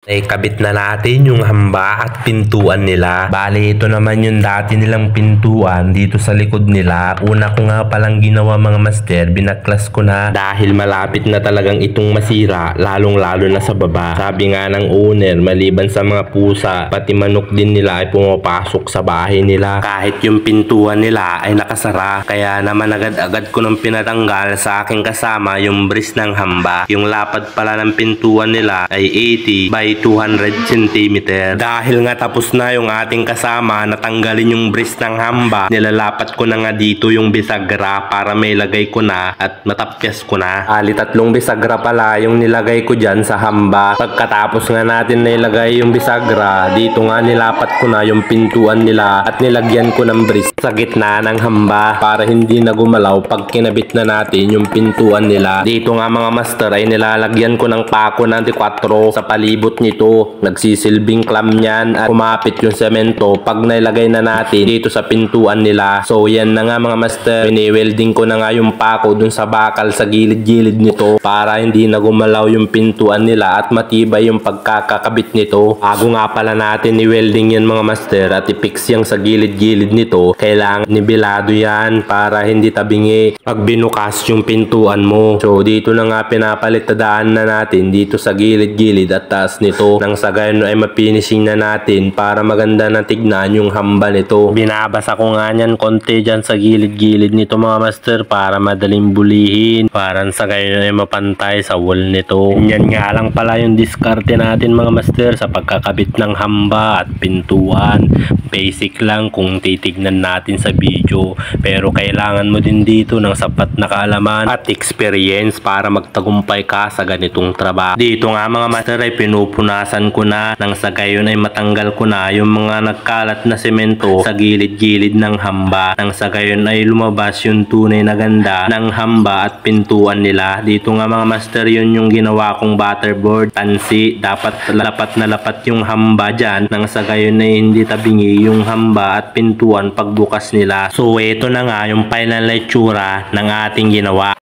Kabit na natin yung hamba at pintuan nila. Bali, ito naman yung dati nilang pintuan dito sa likod nila. Una ko nga palang ginawa mga master, binaklas ko na dahil malapit na talagang itong masira, lalong lalo na sa baba. Sabi nga ng owner, maliban sa mga pusa, pati manok din nila ay pumapasok sa bahay nila. Kahit yung pintuan nila ay nakasara. Kaya naman agad-agad ko nang pinatanggal sa aking kasama yung bris ng hamba. Yung lapad pala ng pintuan nila ay 80 by 200 cm. Dahil nga tapos na yung ating kasama natanggalin yung bris ng hamba, nilalapat ko na nga dito yung bisagra para may lagay ko na at matapyas ko na. Tatlong bisagra pala yung nilagay ko dyan sa hamba. Pagkatapos nga natin na ilagay yung bisagra, dito nga nilapat ko na yung pintuan nila at nilagyan ko ng bris sa gitna ng hamba para hindi na gumalaw pag kinabit na natin yung pintuan nila. Dito nga mga master ay nilalagyan ko ng pako ng 4 sa palibot nito. Nagsisilbing clamp yan at kumapit yung semento pag nailagay na natin dito sa pintuan nila. So yan na nga mga master, pini-welding ko na nga yung pako dun sa bakal sa gilid-gilid nito para hindi na gumalaw yung pintuan nila at matibay yung pagkakakabit nito. Bago nga pala natin i-welding yan mga master at i-fix yung sa gilid-gilid nito, kailangan nibilado yan para hindi tabingi pag binukas yung pintuan mo. So dito na nga pinapalitadaan na natin dito sa gilid-gilid at taas nito, nang sa gayon ay mapinising na natin para maganda na tignan yung hamba nito. Binabasa ko nga nyan konti dyan sa gilid-gilid nito mga master para madaling bulihin, para sa gayon ay mapantay sa wall nito. Yan nga lang pala yung diskarte natin mga master sa pagkakabit ng hamba at pintuan. Basic lang kung titignan natin sa video, pero kailangan mo din dito ng sapat na kaalaman at experience para magtagumpay ka sa ganitong trabaho. Dito nga mga master ay pinupunasan ko na nang sa gayon ay matanggal ko na yung mga nagkalat na semento sa gilid-gilid ng hamba, nang sa gayon ay lumabas yung tunay na ganda ng hamba at pintuan nila. Dito nga mga master, yun yung ginawa kong butterboard tansi. Dapat lapat na lapat yung hamba dyan, nang sa gayon ay hindi tabingi yung hamba at pintuan pagbukas nila. So ito na nga yung final na itsura ng ating ginawa.